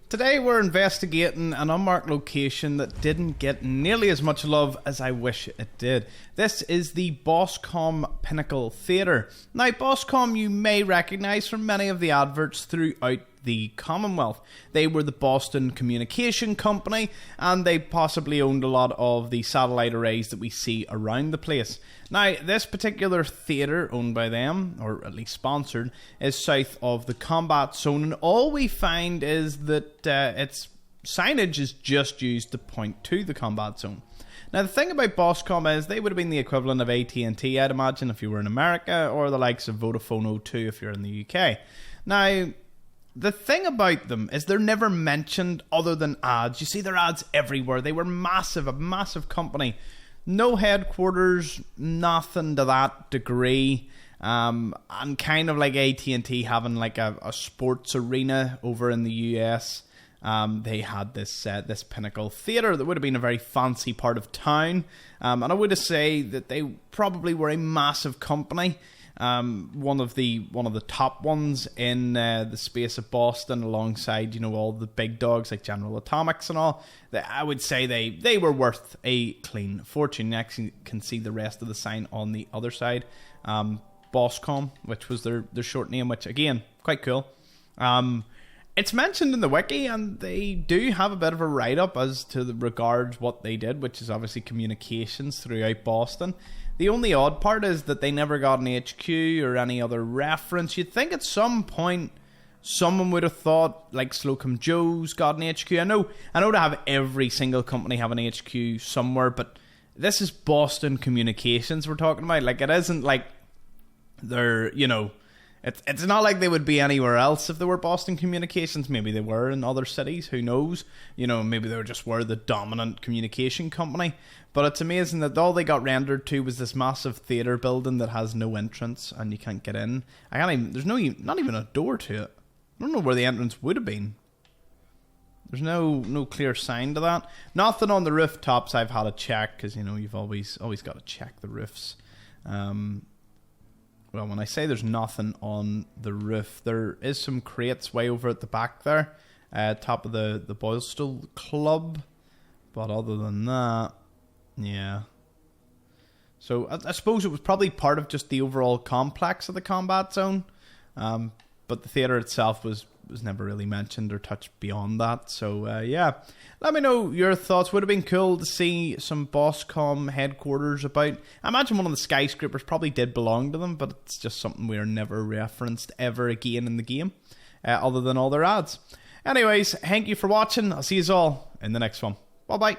Today we're investigating an unmarked location that didn't get nearly as much love as I wish it did. This is the BosCom Pinnacle Theater. Now, BosCom you may recognise from many of the adverts throughout the Commonwealth. They were the Boston communication company, and they possibly owned a lot of the satellite arrays that we see around the place. Now, this particular theatre, owned by them, or at least sponsored, is south of the combat zone, and all we find is that its signage is just used to point to the combat zone. Now, the thing about BosCom is they would have been the equivalent of AT&T, I'd imagine, if you were in America, or the likes of Vodafone O2 if you're in the UK. Now, the thing about them is they're never mentioned other than ads. You see their ads everywhere. They were massive, a massive company. No headquarters, nothing to that degree. And kind of like AT&T having like a sports arena over in the US. They had this Pinnacle Theater that would have been a very fancy part of town. And I would say that they probably were a massive company. One of the top ones in the space of Boston, alongside, you know, all the big dogs like General Atomics and all. I would say they were worth a clean fortune. You actually can see the rest of the sign on the other side. BosCom, which was their short name, which again, quite cool. It's mentioned in the wiki, and they do have a bit of a write-up as to regards what they did, which is obviously communications throughout Boston. The only odd part is that they never got an HQ or any other reference. You'd think at some point someone would have thought, like Slocum Joe's got an HQ. I know to have every single company have an HQ somewhere, but this is Boston Communications we're talking about. Like, it isn't like they're, you know, it's not like they would be anywhere else if they were Boston Communications. Maybe they were in other cities, who knows? You know, maybe they just were the dominant communication company. But it's amazing that all they got rendered to was this massive theatre building that has no entrance and you can't get in. There's not even a door to it. I don't know where the entrance would have been. There's no clear sign to that. Nothing on the rooftops I've had to check, because, you know, you've always got to check the roofs. Well, when I say there's nothing on the roof, there is some crates way over at the back there, top of the Boylston Club. But other than that, yeah. So I suppose it was probably part of just the overall complex of the combat zone. But the theatre itself was never really mentioned or touched beyond that. So, yeah. Let me know your thoughts. Would have been cool to see some BosCom headquarters about. I imagine one of the skyscrapers probably did belong to them, but it's just something we are never referenced ever again in the game, other than all their ads. Anyways, thank you for watching. I'll see you all in the next one. Bye-bye.